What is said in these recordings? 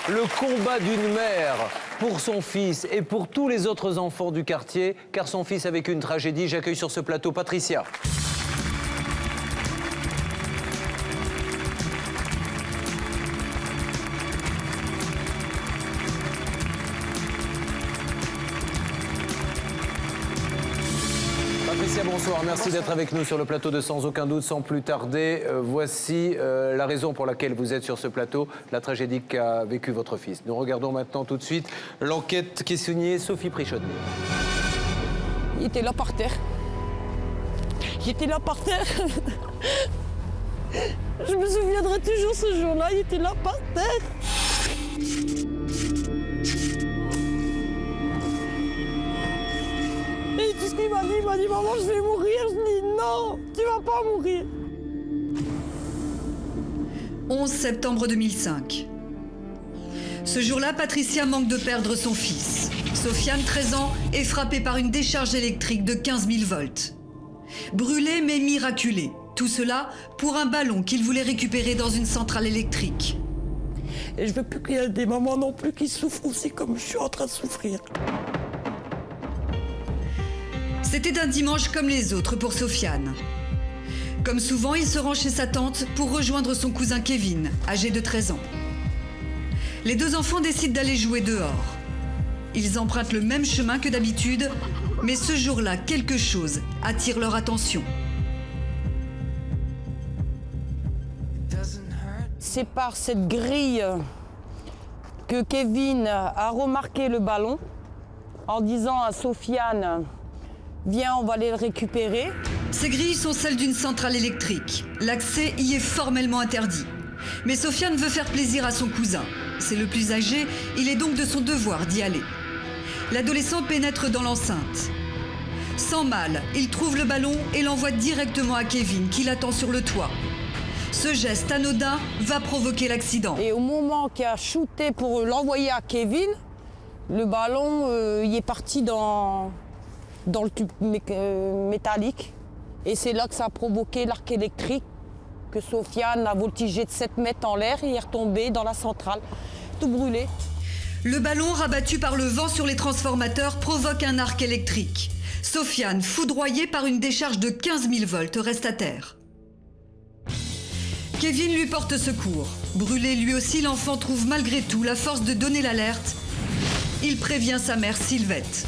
Le combat d'une mère pour son fils et pour tous les autres enfants du quartier, car son fils a vécu une tragédie. J'accueille sur ce plateau Patricia. Patricia, bonsoir. Merci d'être avec nous sur le plateau de Sans aucun doute. Sans plus tarder, voici la raison pour laquelle vous êtes sur ce plateau, la tragédie qu'a vécu votre fils. Nous regardons maintenant tout de suite l'enquête qui est signée Sophie Prichonnet. Il était là par terre. J'étais là par terre. Je me souviendrai toujours ce jour-là, il était là par terre. Et tout ce qu'il m'a dit, maman, je vais mourir. Je dis non, tu vas pas mourir. 11 septembre 2005. Ce jour-là, Patricia manque de perdre son fils. Sofiane, 13 ans, est frappée par une décharge électrique de 15 000 volts. Brûlé mais miraculé. Tout cela pour un ballon qu'il voulait récupérer dans une centrale électrique. Et je veux plus qu'il y ait des mamans non plus qui souffrent aussi comme je suis en train de souffrir. C'était un dimanche comme les autres pour Sofiane. Comme souvent, il se rend chez sa tante pour rejoindre son cousin Kevin, âgé de 13 ans. Les deux enfants décident d'aller jouer dehors. Ils empruntent le même chemin que d'habitude, mais ce jour-là, quelque chose attire leur attention. C'est par cette grille que Kevin a remarqué le ballon en disant à Sofiane « Viens, on va aller le récupérer ». Ces grilles sont celles d'une centrale électrique. L'accès y est formellement interdit. Mais Sofiane veut faire plaisir à son cousin. C'est le plus âgé, il est donc de son devoir d'y aller. L'adolescent pénètre dans l'enceinte. Sans mal, il trouve le ballon et l'envoie directement à Kevin, qui l'attend sur le toit. Ce geste anodin va provoquer l'accident. Et au moment qu'il a shooté pour l'envoyer à Kevin, le ballon il est parti dans le tube métallique. Et c'est là que ça a provoqué l'arc électrique, que Sofiane a voltigé de 7 mètres en l'air et est retombé dans la centrale, tout brûlé. Le ballon rabattu par le vent sur les transformateurs provoque un arc électrique. Sofiane, foudroyé par une décharge de 15 000 volts, reste à terre. Kevin lui porte secours. Brûlé lui aussi, l'enfant trouve malgré tout la force de donner l'alerte. Il prévient sa mère Sylvette.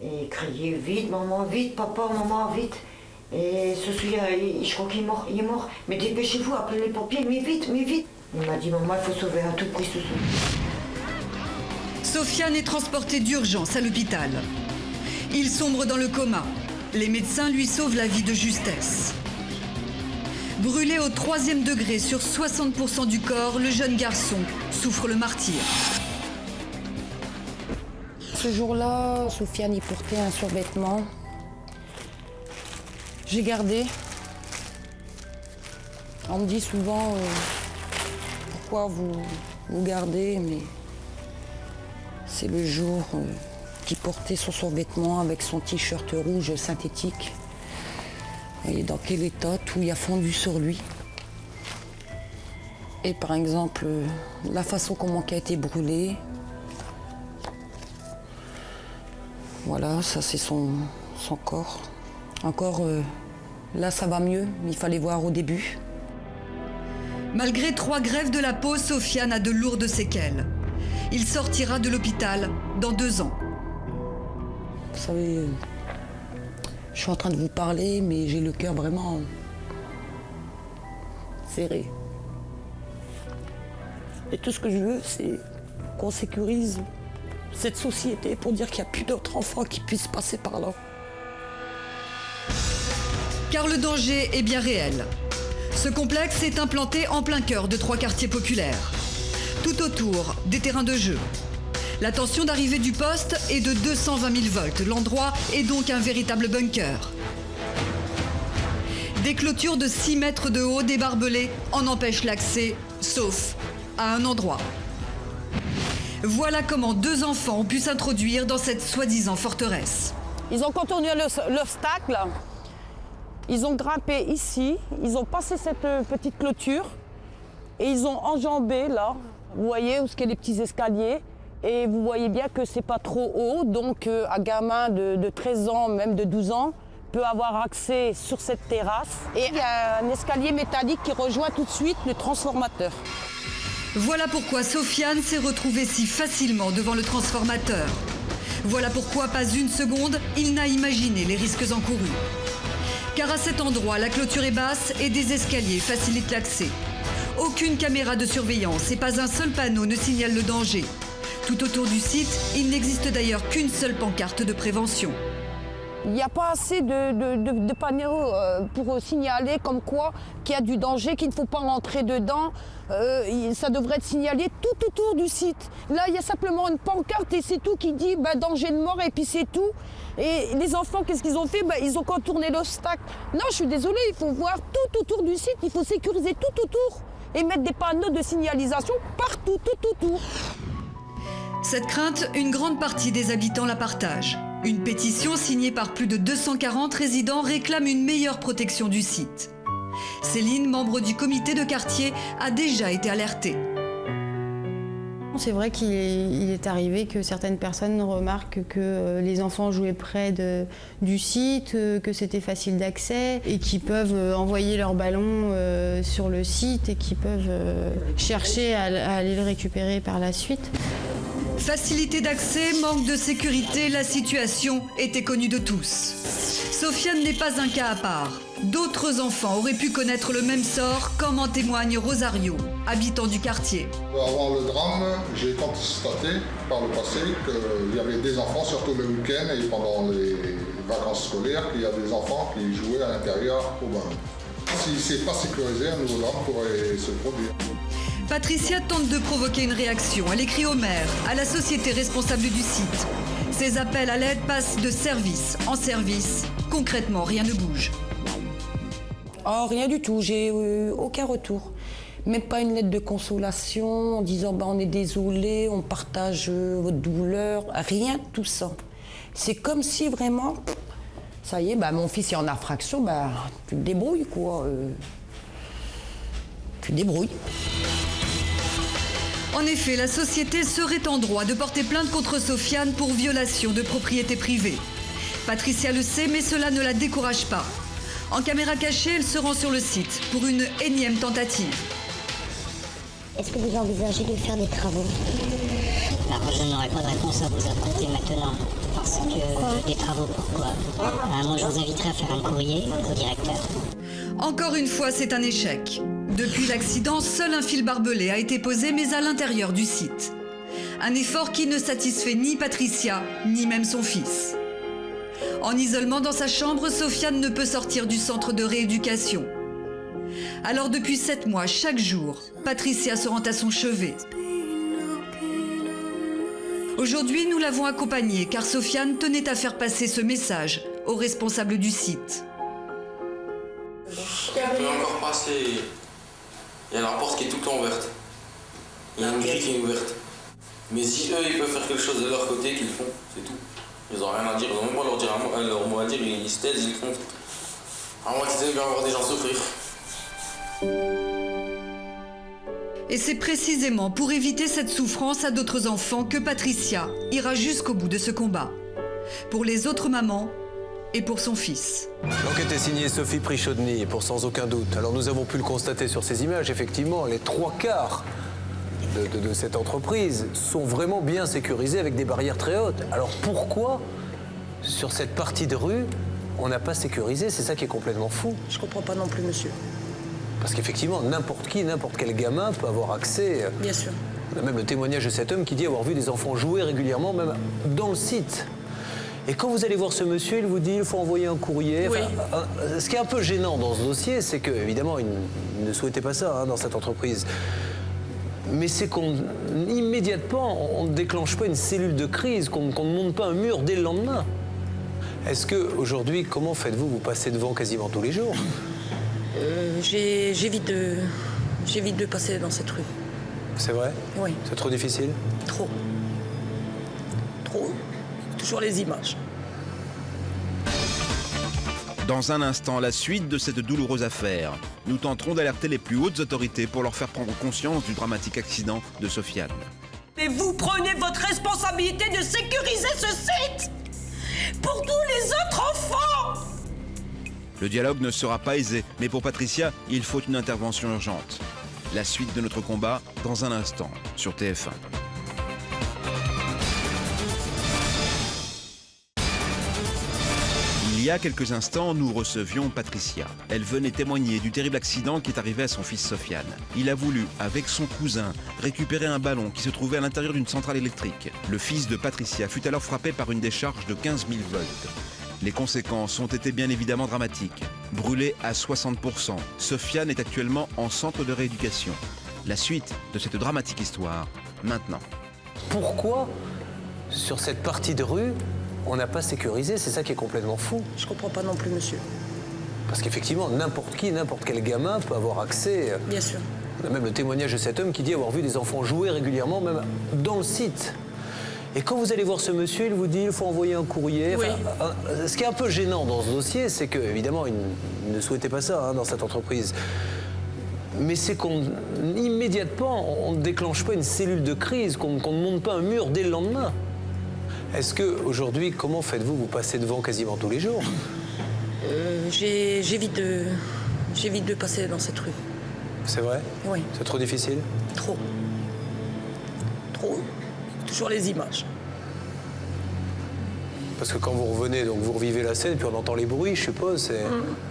Et criait vite, maman, vite, papa, maman, vite. Et Sophie, je crois qu'il est mort, Mais dépêchez-vous, appelez les pompiers, mais vite, mais vite. Il m'a dit, maman, il faut sauver à tout prix Sophie. Sofiane est transporté d'urgence à l'hôpital. Il sombre dans le coma. Les médecins lui sauvent la vie de justesse. Brûlé au 3e degré sur 60% du corps, le jeune garçon souffre le martyre. Ce jour-là, Sofiane y portait un survêtement. J'ai gardé. On me dit souvent pourquoi vous gardez, mais c'est le jour qu'il portait son survêtement avec son t-shirt rouge synthétique. Et dans quel état tout y a fondu sur lui. Et par exemple, la façon comment il a été brûlé. Voilà, ça c'est son corps. Encore, là ça va mieux, mais il fallait voir au début. Malgré 3 greffes de la peau, Sofiane a de lourdes séquelles. Il sortira de l'hôpital dans 2 ans. Vous savez, je suis en train de vous parler, mais j'ai le cœur vraiment serré. Et tout ce que je veux, c'est qu'on sécurise cette société pour dire qu'il n'y a plus d'autres enfants qui puissent passer par là. Car le danger est bien réel. Ce complexe est implanté en plein cœur de 3 quartiers populaires. Tout autour, des terrains de jeu. La tension d'arrivée du poste est de 220 000 volts. L'endroit est donc un véritable bunker. Des clôtures de 6 mètres de haut, des barbelés, en empêchent l'accès, sauf à un endroit. Voilà comment 2 enfants ont pu s'introduire dans cette soi-disant forteresse. Ils ont contourné l'obstacle, ils ont grimpé ici, ils ont passé cette petite clôture et ils ont enjambé là Vous voyez où sont les petits escaliers et vous voyez bien que c'est pas trop haut, donc un gamin de 13 ans, même de 12 ans, peut avoir accès sur cette terrasse. Et il y a un escalier métallique qui rejoint tout de suite le transformateur. Voilà pourquoi Sofiane s'est retrouvée si facilement devant le transformateur. Voilà pourquoi, pas une seconde, il n'a imaginé les risques encourus. Car à cet endroit, la clôture est basse et des escaliers facilitent l'accès. Aucune caméra de surveillance et pas un seul panneau ne signale le danger. Tout autour du site, il n'existe d'ailleurs qu'une seule pancarte de prévention. Il n'y a pas assez de panneaux pour signaler comme quoi qu'il y a du danger, qu'il ne faut pas rentrer dedans. Ça devrait être signalé tout autour du site. Là, il y a simplement une pancarte et c'est tout qui dit danger de mort et puis c'est tout. Et les enfants, qu'est-ce qu'ils ont fait? Ils ont contourné l'obstacle. Non, je suis désolée, il faut voir tout autour du site, il faut sécuriser tout autour et mettre des panneaux de signalisation partout, tout autour. Cette crainte, une grande partie des habitants la partagent. Une pétition signée par plus de 240 résidents réclame une meilleure protection du site. Céline, membre du comité de quartier, a déjà été alertée. C'est vrai qu'il est arrivé que certaines personnes remarquent que les enfants jouaient près du site, que c'était facile d'accès et qui peuvent envoyer leur ballon sur le site et qui peuvent chercher à aller le récupérer par la suite. Facilité d'accès, manque de sécurité, la situation était connue de tous. Sofiane n'est pas un cas à part. D'autres enfants auraient pu connaître le même sort, comme en témoigne Rosario, habitant du quartier. Avant le drame, j'ai constaté par le passé qu'il y avait des enfants, surtout le week-end et pendant les vacances scolaires, qu'il y a des enfants qui jouaient à l'intérieur au ballon. Si c'est pas sécurisé, un nouveau drame pourrait se produire. Patricia tente de provoquer une réaction. Elle écrit au maire, à la société responsable du site. Ses appels à l'aide passent de service en service. Concrètement, rien ne bouge. Oh, rien du tout, j'ai eu aucun retour. Même pas une lettre de consolation en disant on est désolé, on partage votre douleur. Rien de tout ça. C'est comme si vraiment, ça y est, mon fils est en infraction, tu te débrouilles quoi. Tu te débrouilles. En effet, la société serait en droit de porter plainte contre Sofiane pour violation de propriété privée. Patricia le sait, mais cela ne la décourage pas. En caméra cachée, elle se rend sur le site pour une énième tentative. Est-ce que vous envisagez de faire des travaux? Alors, je n'aurai pas de réponse à vous apporter maintenant. Parce que des travaux, pourquoi? Moi, je vous inviterai à faire un courrier au directeur. Encore une fois, c'est un échec. Depuis l'accident, seul un fil barbelé a été posé, mais à l'intérieur du site. Un effort qui ne satisfait ni Patricia, ni même son fils. En isolement dans sa chambre, Sofiane ne peut sortir du centre de rééducation. Alors depuis 7 mois, chaque jour, Patricia se rend à son chevet. Aujourd'hui, nous l'avons accompagnée car Sofiane tenait à faire passer ce message aux responsables du site. On peut encore passer. Il y a la porte qui est tout le temps ouverte. Il y a une grille qui est ouverte. Mais si eux, ils peuvent faire quelque chose de leur côté, qu'ils le font, c'est tout. Ils n'ont rien à dire, ils n'ont même pas leur mot à dire, ils se taisent, ils le font. À moins qu'ils aient bien voir des gens souffrir. Et c'est précisément pour éviter cette souffrance à d'autres enfants que Patricia ira jusqu'au bout de ce combat. Pour les autres mamans et pour son fils. L'enquête est signée Sophie Prichaudny, pour sans aucun doute. Alors nous avons pu le constater sur ces images, effectivement, les 3/4 de cette entreprise sont vraiment bien sécurisés avec des barrières très hautes. Alors pourquoi, sur cette partie de rue, on n'a pas sécurisé? C'est ça qui est complètement fou. Je comprends pas non plus, monsieur. Parce qu'effectivement, n'importe qui, n'importe quel gamin peut avoir accès. Bien sûr. On a même le témoignage de cet homme qui dit avoir vu des enfants jouer régulièrement, même dans le site. Et quand vous allez voir ce monsieur, il vous dit qu'il faut envoyer un courrier. Oui. Ce qui est un peu gênant dans ce dossier, c'est qu'évidemment, il ne souhaitait pas ça dans cette entreprise. Mais c'est qu'immédiatement, on ne déclenche pas une cellule de crise, qu'on ne monte pas un mur dès le lendemain. Est-ce qu'aujourd'hui, comment faites-vous? Vous passez devant quasiment tous les jours. J'évite de passer dans cette rue. C'est vrai? Oui. C'est trop difficile? Trop. Toujours les images. Dans un instant, la suite de cette douloureuse affaire. Nous tenterons d'alerter les plus hautes autorités pour leur faire prendre conscience du dramatique accident de Sofiane. Mais vous prenez votre responsabilité de sécuriser ce site pour tous les autres enfants. Le dialogue ne sera pas aisé, mais pour Patricia, il faut une intervention urgente. La suite de notre combat dans un instant sur TF1. Il y a quelques instants, nous recevions Patricia. Elle venait témoigner du terrible accident qui est arrivé à son fils Sofiane. Il a voulu, avec son cousin, récupérer un ballon qui se trouvait à l'intérieur d'une centrale électrique. Le fils de Patricia fut alors frappé par une décharge de 15 000 volts. Les conséquences ont été bien évidemment dramatiques. Brûlé à 60%, Sofiane est actuellement en centre de rééducation. La suite de cette dramatique histoire, maintenant. Pourquoi, sur cette partie de rue, on n'a pas sécurisé? C'est ça qui est complètement fou. Je comprends pas non plus, monsieur. Parce qu'effectivement, n'importe qui, n'importe quel gamin peut avoir accès. Bien sûr. On a même le témoignage de cet homme qui dit avoir vu des enfants jouer régulièrement, même dans le site. Et quand vous allez voir ce monsieur, il vous dit qu'il faut envoyer un courrier. Oui. Enfin, ce qui est un peu gênant dans ce dossier, c'est qu'évidemment, il ne souhaitait pas ça dans cette entreprise. Mais c'est qu'immédiatement, on ne déclenche pas une cellule de crise, qu'on ne monte pas un mur dès le lendemain. Est-ce qu'aujourd'hui, comment faites-vous? Vous passez devant quasiment tous les jours. J'évite de passer dans cette rue. C'est vrai? Oui. C'est trop difficile? Trop. Toujours les images. Parce que quand vous revenez, donc vous revivez la scène, puis on entend les bruits, je suppose.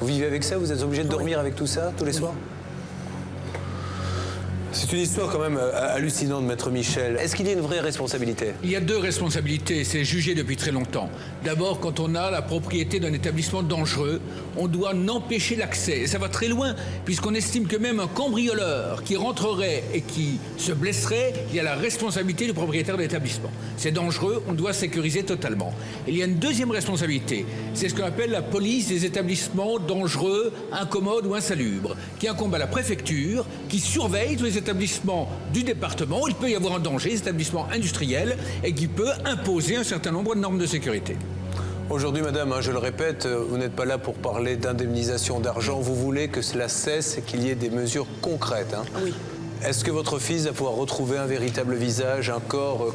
Vous vivez avec ça? Vous êtes obligé de dormir avec tout ça tous les soirs? C'est une histoire quand même hallucinante, Maître Michel. Est-ce qu'il y a une vraie responsabilité? Il y a deux responsabilités, c'est jugé depuis très longtemps. D'abord, quand on a la propriété d'un établissement dangereux, on doit en empêcher l'accès. Et ça va très loin, puisqu'on estime que même un cambrioleur qui rentrerait et qui se blesserait, il y a la responsabilité du propriétaire de l'établissement. C'est dangereux, on doit sécuriser totalement. Et il y a une deuxième responsabilité, c'est ce qu'on appelle la police des établissements dangereux, incommodes ou insalubres, qui incombe à la préfecture, qui surveille tous les établissements du département où il peut y avoir un danger, des établissements industriels, et qui peut imposer un certain nombre de normes de sécurité. Aujourd'hui, madame, je le répète, vous n'êtes pas là pour parler d'indemnisation d'argent. Vous voulez que cela cesse et qu'il y ait des mesures concrètes. Oui. Est-ce que votre fils va pouvoir retrouver un véritable visage, un corps?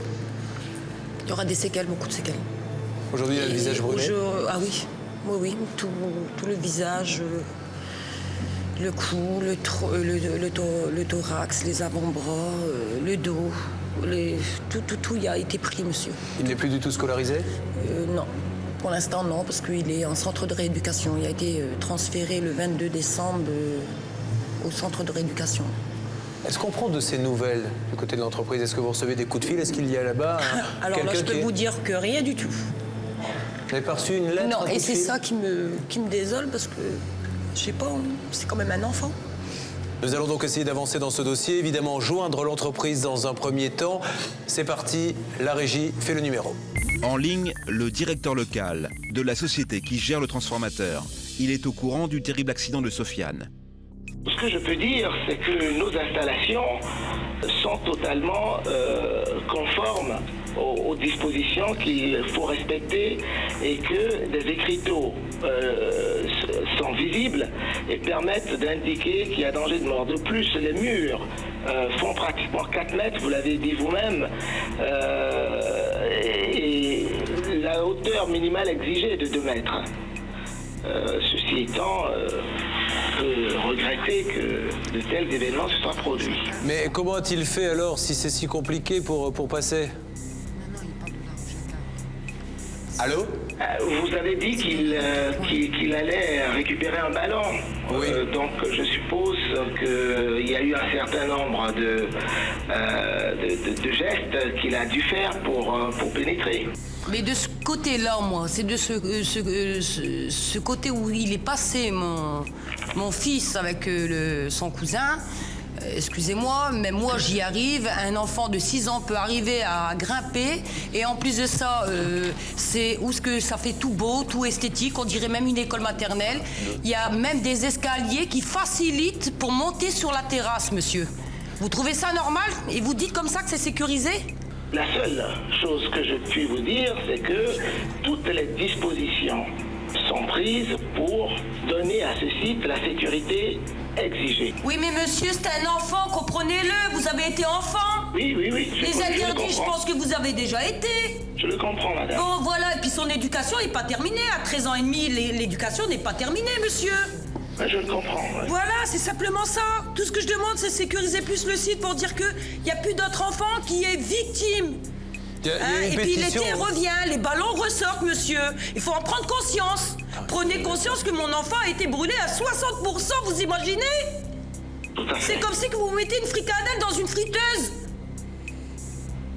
Il y aura des séquelles, beaucoup de séquelles. Aujourd'hui, il a le visage brûlé? Ah oui. Oui. Tout le visage, le cou, le thorax, les avant-bras, le dos. Tout y a été pris, monsieur. Il n'est plus du tout scolarisé? Non. Pour l'instant, non, parce qu'il est en centre de rééducation. Il a été transféré le 22 décembre au centre de rééducation. Est-ce qu'on prend de ces nouvelles du côté de l'entreprise? Est-ce que vous recevez des coups de fil? Est-ce qu'il y a là-bas Alors là, je peux vous dire que rien du tout. Vous n'avez pas reçu une lettre? Non, et c'est ça qui me désole, parce que, je sais pas, c'est quand même un enfant. Nous allons donc essayer d'avancer dans ce dossier, évidemment joindre l'entreprise dans un premier temps. C'est parti, la régie fait le numéro. En ligne, le directeur local de la société qui gère le transformateur. Il est au courant du terrible accident de Sofiane. Ce que je peux dire, c'est que nos installations sont totalement conformes aux dispositions qu'il faut respecter et que des écriteaux sont visibles et permettent d'indiquer qu'il y a danger de mort. De plus, les murs font pratiquement 4 mètres, vous l'avez dit vous-même, et la hauteur minimale exigée est de 2 mètres. Ceci étant, on peut regretter que de tels événements se soient produits. Mais comment a-t-il fait alors, si c'est si compliqué pour passer? Allô? Vous avez dit qu'il allait récupérer un ballon. Oui. Donc je suppose qu'il y a eu un certain nombre de gestes qu'il a dû faire pour pénétrer. Mais de ce côté-là, moi, c'est de ce côté où il est passé, mon fils avec son cousin. Excusez-moi, mais moi j'y arrive. Un enfant de 6 ans peut arriver à grimper. Et en plus de ça, c'est où ce que ça fait tout beau, tout esthétique. On dirait même une école maternelle. Il y a même des escaliers qui facilitent pour monter sur la terrasse, monsieur. Vous trouvez ça normal? Et vous dites comme ça que c'est sécurisé? La seule chose que je puis vous dire, c'est que toutes les dispositions sont prises pour donner à ce site la sécurité exigée. Oui, mais monsieur, c'est un enfant, comprenez-le. Vous avez été enfant. Oui. Les interdits, je pense que vous avez déjà été. Je le comprends, madame. Bon, voilà, et puis son éducation n'est pas terminée. À 13 ans et demi, l'éducation n'est pas terminée, monsieur. Je le comprends. Ouais. Voilà, c'est simplement ça. Tout ce que je demande, c'est sécuriser plus le site pour dire qu'il n'y a plus d'autres enfants qui est victime. Et puis l'été revient, les ballons ressortent, monsieur. Il faut en prendre conscience. Prenez conscience que mon enfant a été brûlé à 60%, vous imaginez? C'est comme si vous mettez une fricadelle dans une friteuse.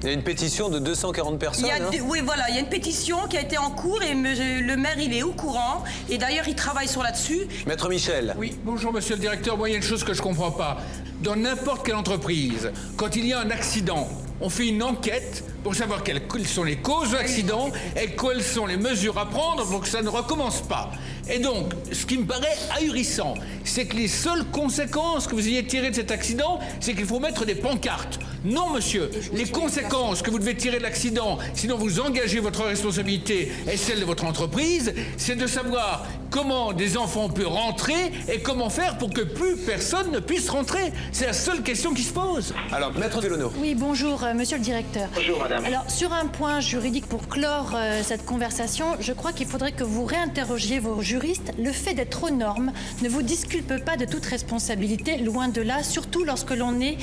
Il y a une pétition de 240 personnes. Oui, voilà, il y a une pétition qui a été en cours et le maire, il est au courant. Et d'ailleurs, il travaille sur là-dessus. Maître Michel. Oui, bonjour monsieur le directeur. Moi, il y a une chose que je comprends pas. Dans n'importe quelle entreprise, quand il y a un accident, on fait une enquête pour savoir quelles sont les causes de l'accident et quelles sont les mesures à prendre pour que ça ne recommence pas. Et donc, ce qui me paraît ahurissant, c'est que les seules conséquences que vous ayez tirées de cet accident, c'est qu'il faut mettre des pancartes. Non, monsieur, les conséquences que vous devez tirer de l'accident, sinon vous engagez votre responsabilité et celle de votre entreprise, c'est de savoir comment des enfants peuvent rentrer et comment faire pour que plus personne ne puisse rentrer. C'est la seule question qui se pose. Alors, Maître Delaunay. Oui, bonjour, monsieur le directeur. Bonjour, madame. Alors, sur un point juridique pour clore cette conversation, je crois qu'il faudrait que vous réinterrogiez vos juristes. Le fait d'être aux normes ne vous disculpe pas de toute responsabilité, loin de là, surtout lorsque l'on est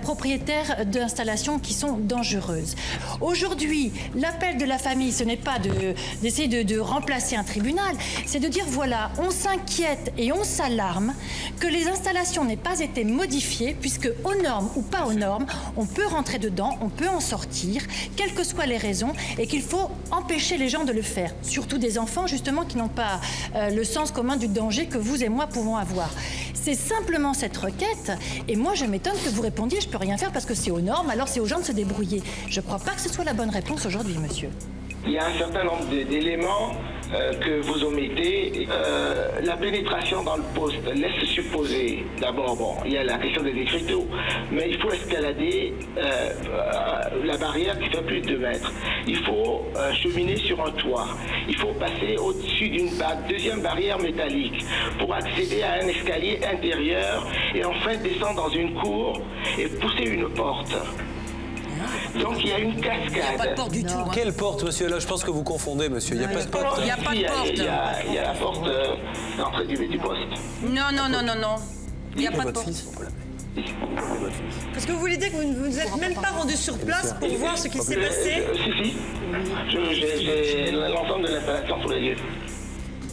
propriétaire d'installations qui sont dangereuses. Aujourd'hui, l'appel de la famille, ce n'est pas d'essayer de remplacer un tribunal, c'est de dire voilà, on s'inquiète et on s'alarme que les installations n'aient pas été modifiées, puisque aux normes ou pas aux normes, on peut rentrer dedans, on peut en sortir, quelles que soient les raisons, et qu'il faut empêcher les gens de le faire. Surtout des enfants, justement, qui n'ont pas le sens commun du danger que vous et moi pouvons avoir. C'est simplement cette requête, et moi je m'étonne que vous répondiez, je peux rien faire parce que c'est aux normes, alors c'est aux gens de se débrouiller. Je crois pas que ce soit la bonne réponse aujourd'hui, monsieur. Il y a un certain nombre d'éléments que vous omettez. La pénétration dans le poste laisse supposer, d'abord, bon, il y a la question des écriteaux, mais il faut escalader la barrière qui fait plus de 2 mètres. Il faut cheminer sur un toit. Il faut passer au-dessus d'une deuxième barrière métallique pour accéder à un escalier intérieur et enfin descendre dans une cour et pousser une porte. Donc il y a une cascade. Il n'y a pas de porte du tout. Hein. Quelle porte, monsieur? Là, je pense que vous confondez, monsieur. Il n'y a pas de porte. Il n'y a pas de porte. Il y a la porte d'entrée du poste. Non. Il n'y a pas de porte. Parce que vous voulez dire que vous ne vous êtes même pas rendu sur place pour voir ce qui s'est passé? Si. J'ai l'ensemble de l'installation sous les yeux.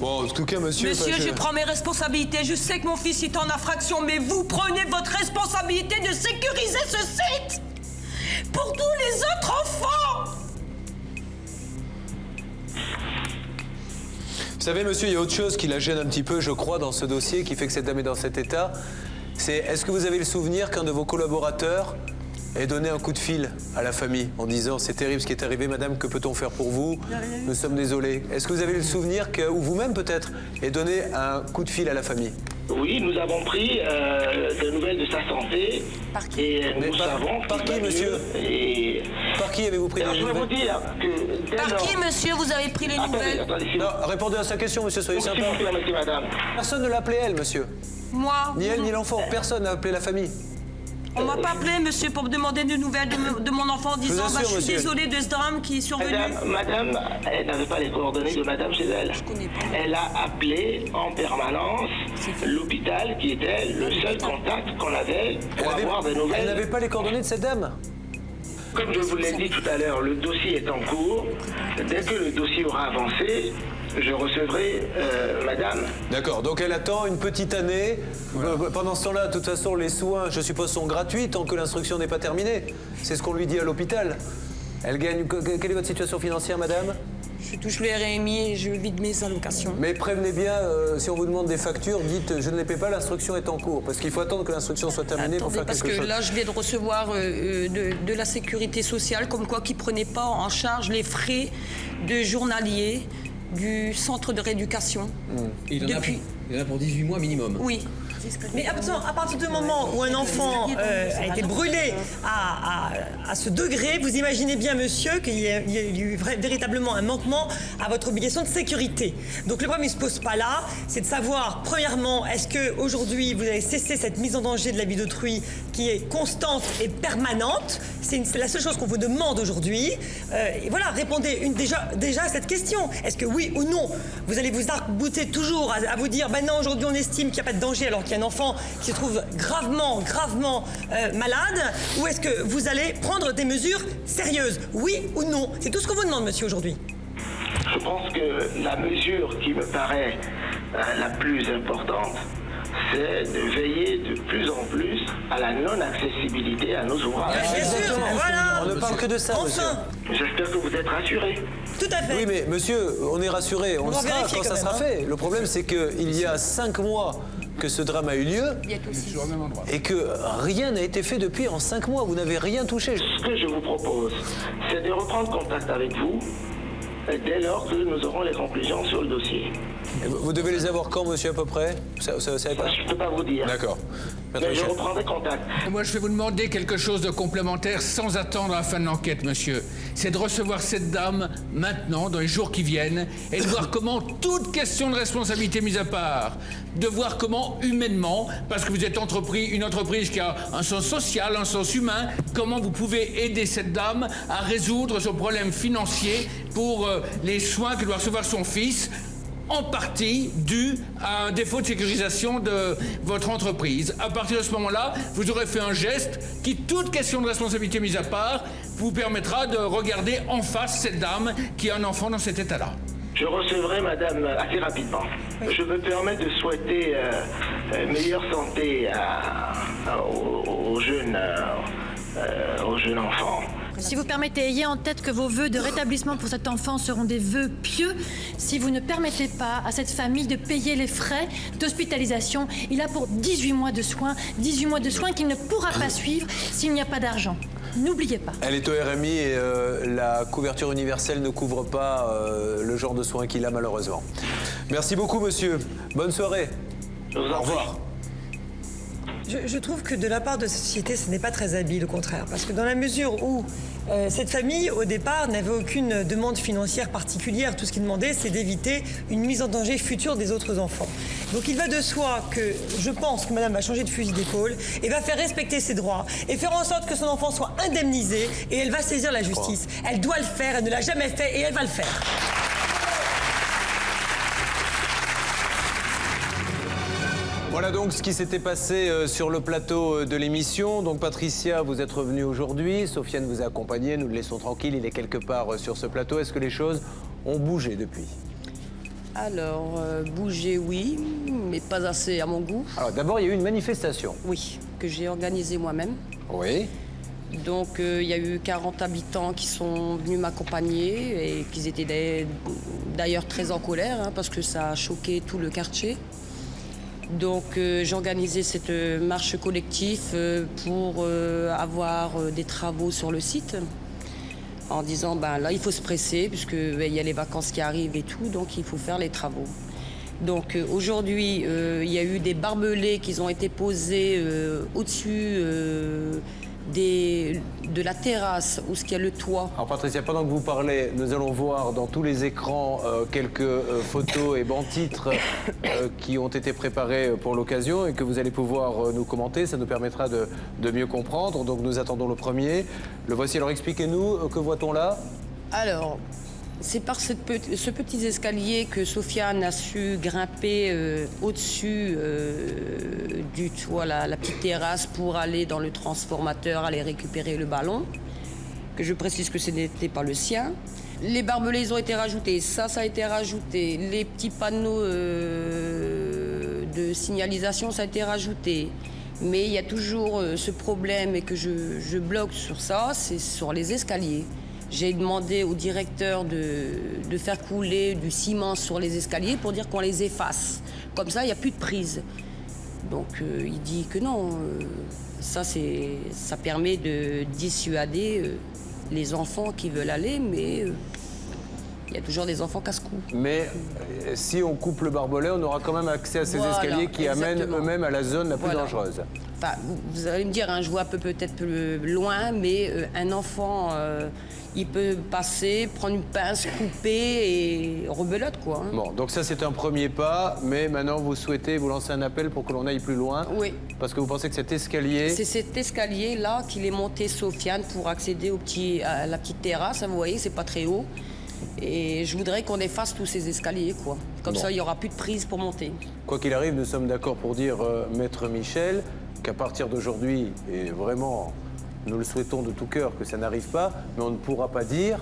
Bon, en tout cas, monsieur... Monsieur, je prends mes responsabilités. Je sais que mon fils est en infraction, mais vous prenez votre responsabilité de sécuriser ce site pour tous les autres enfants. Vous savez, monsieur, il y a autre chose qui la gêne un petit peu, je crois, dans ce dossier, qui fait que cette dame est dans cet état. C'est, est-ce que vous avez le souvenir qu'un de vos collaborateurs ait donné un coup de fil à la famille en disant « C'est terrible ce qui est arrivé, madame, que peut-on faire pour vous? Nous sommes désolés ». Est-ce que vous avez le souvenir que, ou vous-même peut-être, ait donné un coup de fil à la famille? Oui, nous avons pris des nouvelles de sa santé. Par qui? Et nous savons... Par qui, monsieur? Par qui avez-vous pris les nouvelles? Je vais vous dire que... Par qui, monsieur, vous avez pris les nouvelles? Attendez, non, répondez à sa question, monsieur, soyez sympa. Merci, madame. Personne ne l'a appelé elle, monsieur. Moi? Ni elle, ni l'enfant. Personne n'a appelé la famille. On m'a pas appelé, monsieur, pour me demander des nouvelles de mon enfant en disant assure, je suis désolée de ce drame qui est survenu. Madame, elle n'avait pas les coordonnées de madame chez elle. Je connais pas. Elle a appelé en permanence l'hôpital qui était le seul contact qu'on avait pour avoir des nouvelles. Elle n'avait pas les coordonnées de cette dame? Comme je vous l'ai dit tout à l'heure, le dossier est en cours. Dès que le dossier aura avancé, je recevrai madame. D'accord, donc elle attend une petite année. Pendant ce temps-là, de toute façon, les soins, je suppose, sont gratuits tant que l'instruction n'est pas terminée. C'est ce qu'on lui dit à l'hôpital. Elle gagne... Quelle est votre situation financière, madame? Je touche le RMI et je vide mes allocations. Mais prévenez bien, si on vous demande des factures, dites « Je ne les paie pas, l'instruction est en cours ». Parce qu'il faut attendre que l'instruction soit terminée pour faire quelque chose. Parce que là, je viens de recevoir de la sécurité sociale, comme quoi qu'ils ne prenaient pas en charge les frais de journalier du centre de rééducation. Il en a pour 18 mois minimum. Oui. Mais à partir du moment où un enfant a été brûlé à ce degré, vous imaginez bien, monsieur, qu'il y a eu véritablement un manquement à votre obligation de sécurité. Donc le problème ne se pose pas là, c'est de savoir, premièrement, est-ce qu'aujourd'hui vous avez cessé cette mise en danger de la vie d'autrui qui est constante et permanente? C'est la seule chose qu'on vous demande aujourd'hui. Et voilà, répondez déjà à cette question. Est-ce que oui ou non, vous allez vous arc-bouter toujours à vous dire, ben non, aujourd'hui on estime qu'il n'y a pas de danger alors qu'il y a un enfant qui se trouve gravement malade, ou est-ce que vous allez prendre des mesures sérieuses? Oui ou non? C'est tout ce qu'on vous demande, monsieur, aujourd'hui. Je pense que la mesure qui me paraît la plus importante, c'est de veiller de plus en plus à la non-accessibilité à nos ouvrages. Bien sûr, voilà. On ne parle que de ça, monsieur. J'espère que vous êtes rassurés. Tout à fait. Oui, mais monsieur, on est rassuré, on le sera quand ça sera fait. Le problème, c'est qu'il y a 5 mois que ce drame a eu lieu et que rien n'a été fait depuis en 5 mois. Vous n'avez rien touché. Ce que je vous propose, c'est de reprendre contact avec vous dès lors que nous aurons les conclusions sur le dossier. Vous devez les avoir quand, monsieur, à peu près? Vous ne savez pas? Je ne peux pas vous dire. D'accord. Mais je reprendrai contact. Moi, je vais vous demander quelque chose de complémentaire sans attendre la fin de l'enquête, monsieur. C'est de recevoir cette dame maintenant, dans les jours qui viennent, et de voir comment, toute question de responsabilité mise à part, de voir comment, humainement, parce que vous êtes une entreprise qui a un sens social, un sens humain, comment vous pouvez aider cette dame à résoudre son problème financier pour les soins que doit recevoir son fils, en partie dû à un défaut de sécurisation de votre entreprise. À partir de ce moment-là, vous aurez fait un geste qui, toute question de responsabilité mise à part, vous permettra de regarder en face cette dame qui a un enfant dans cet état-là. Je recevrai madame assez rapidement. Je me permets de souhaiter meilleure santé aux jeunes enfants. Si vous permettez, ayez en tête que vos vœux de rétablissement pour cet enfant seront des vœux pieux si vous ne permettez pas à cette famille de payer les frais d'hospitalisation. Il a pour 18 mois de soins qu'il ne pourra pas suivre s'il n'y a pas d'argent. N'oubliez pas. Elle est au RMI et la couverture universelle ne couvre pas le genre de soins qu'il a, malheureusement. Merci beaucoup, monsieur. Bonne soirée. Au revoir. Je trouve que de la part de la société, ce n'est pas très habile, au contraire. Parce que dans la mesure où cette famille, au départ, n'avait aucune demande financière particulière, tout ce qu'il demandait, c'est d'éviter une mise en danger future des autres enfants. Donc il va de soi que je pense que madame va changer de fusil d'épaule et va faire respecter ses droits et faire en sorte que son enfant soit indemnisé et elle va saisir la justice. Elle doit le faire, elle ne l'a jamais fait et elle va le faire. Voilà donc ce qui s'était passé sur le plateau de l'émission. Donc Patricia, vous êtes revenue aujourd'hui, Sofiane vous a accompagné, nous le laissons tranquille, il est quelque part sur ce plateau. Est-ce que les choses ont bougé depuis? Alors, bouger, oui, mais pas assez à mon goût. Alors d'abord, il y a eu une manifestation. Oui, que j'ai organisée moi-même. Oui. Donc, il y a eu 40 habitants qui sont venus m'accompagner et qui étaient d'ailleurs très en colère, parce que ça a choqué tout le quartier. Donc j'ai organisé cette marche collective pour avoir des travaux sur le site en disant là il faut se presser puisque il y a les vacances qui arrivent et tout, donc il faut faire les travaux. Donc aujourd'hui il y a eu des barbelés qui ont été posés au-dessus de la terrasse où il y a le toit. Alors Patricia, pendant que vous parlez, nous allons voir dans tous les écrans quelques photos et bancs titres qui ont été préparés pour l'occasion et que vous allez pouvoir nous commenter. Ça nous permettra de mieux comprendre. Donc nous attendons le premier. Le voici. Alors expliquez-nous, que voit-on là? Alors, c'est par ce petit escalier que Sofiane a su grimper au-dessus du toit, la petite terrasse, pour aller dans le transformateur, aller récupérer le ballon, que je précise que ce n'était pas le sien. Les barbelés, ils ont été rajoutés, ça a été rajouté, les petits panneaux de signalisation, ça a été rajouté. Mais il y a toujours ce problème et que je bloque sur ça, c'est sur les escaliers. J'ai demandé au directeur de faire couler du ciment sur les escaliers pour dire qu'on les efface. Comme ça, il n'y a plus de prise. Donc, il dit que non. Ça permet de dissuader les enfants qui veulent aller, mais Il y a toujours des enfants casse-cou. Mais si on coupe le barbelé, on aura quand même accès à ces Voilà, escaliers qui amènent exactement. eux-mêmes à la zone la plus Voilà. dangereuse. Enfin, vous allez me dire, hein, je vois peut-être plus loin, mais un enfant, il peut passer, prendre une pince, couper et rebelote, quoi. Hein. Bon, donc ça c'est un premier pas, mais maintenant vous souhaitez vous lancer un appel pour que l'on aille plus loin. Oui. Parce que vous pensez que cet escalier... C'est cet escalier-là qu'il est monté, Sofiane, pour accéder à la petite terrasse. Hein, vous voyez, c'est pas très haut. Et je voudrais qu'on efface tous ces escaliers, quoi. Comme Bon. ça, il n'y aura plus de prise pour monter. Quoi qu'il arrive, nous sommes d'accord pour dire, Maître Michel, qu'à partir d'aujourd'hui, et vraiment, nous le souhaitons de tout cœur que ça n'arrive pas, mais on ne pourra pas dire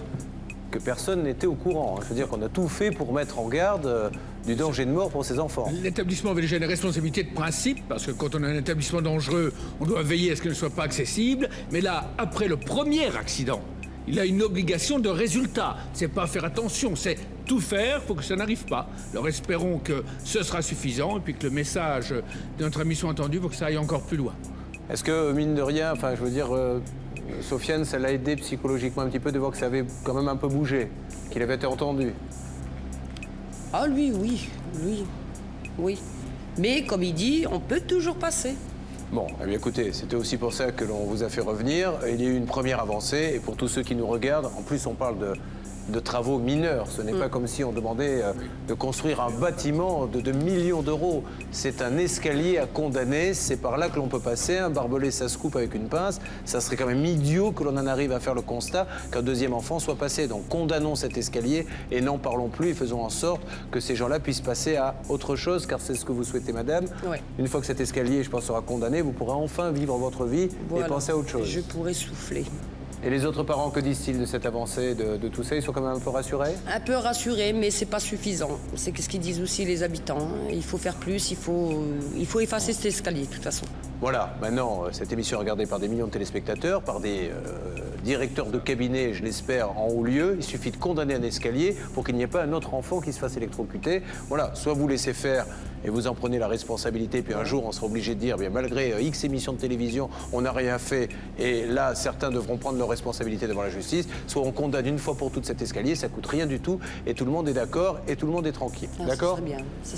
que personne n'était au courant. Je veux dire qu'on a tout fait pour mettre en garde du danger de mort pour ces enfants. L'établissement avait déjà une responsabilité de principe, parce que quand on a un établissement dangereux, on doit veiller à ce qu'il ne soit pas accessible. Mais là, après le premier accident, il a une obligation de résultat. C'est pas faire attention, c'est tout faire pour que ça n'arrive pas. Alors espérons que ce sera suffisant et puis que le message de notre ami soit entendu pour que ça aille encore plus loin. Est-ce que, mine de rien, enfin, je veux dire, Sofiane, ça l'a aidé psychologiquement un petit peu de voir que ça avait quand même un peu bougé, qu'il avait été entendu? Ah, lui, oui. Mais comme il dit, on peut toujours passer. Bon, eh bien écoutez, c'était aussi pour ça que l'on vous a fait revenir. Il y a eu une première avancée, et pour tous ceux qui nous regardent, en plus on parle de travaux mineurs. Ce n'est pas comme si on demandait de construire un bâtiment de millions d'euros. C'est un escalier à condamner, c'est par là que l'on peut passer. Un barbelé, ça se coupe avec une pince. Ça serait quand même idiot que l'on en arrive à faire le constat qu'un deuxième enfant soit passé. Donc condamnons cet escalier et n'en parlons plus et faisons en sorte que ces gens-là puissent passer à autre chose, car c'est ce que vous souhaitez, madame. Ouais. Une fois que cet escalier, je pense, sera condamné, vous pourrez enfin vivre votre vie Voilà. et penser à autre chose. Je pourrais souffler. Et les autres parents, que disent-ils de cette avancée, de tout ça? Ils sont quand même un peu rassurés? Un peu rassuré, mais c'est pas suffisant. C'est ce qu'ils disent aussi les habitants. Il faut faire plus, il faut effacer cet escalier, de toute façon. Voilà, maintenant, cette émission est regardée par des millions de téléspectateurs, par des directeurs de cabinet, je l'espère, en haut lieu. Il suffit de condamner un escalier pour qu'il n'y ait pas un autre enfant qui se fasse électrocuter. Voilà, soit vous laissez faire et vous en prenez la responsabilité, puis un jour on sera obligé de dire, bien malgré X émissions de télévision, on n'a rien fait, et là certains devront prendre leurs responsabilités devant la justice, soit on condamne une fois pour toutes cet escalier, ça coûte rien du tout, et tout le monde est d'accord, et tout le monde est tranquille. D'accord?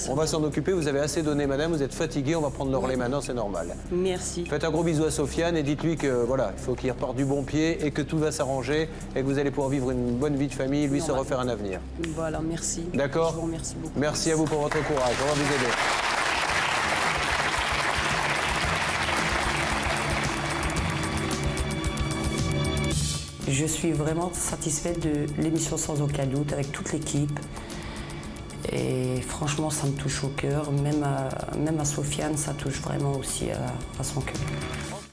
On va s'en occuper, vous avez assez donné, madame, vous êtes fatiguée, on va prendre le relais maintenant, c'est normal. Merci. Faites un gros bisou à Sofiane et dites-lui que voilà, il faut qu'il reparte du bon pied et que tout va s'arranger et que vous allez pouvoir vivre une bonne vie de famille, lui se refaire un avenir. Voilà, merci. D'accord? Je vous remercie beaucoup. Merci à vous pour votre courage, on va vous aider. Je suis vraiment satisfaite de l'émission Sans aucun doute avec toute l'équipe. Et franchement, ça me touche au cœur. Même à Sofiane, ça touche vraiment aussi à son cœur.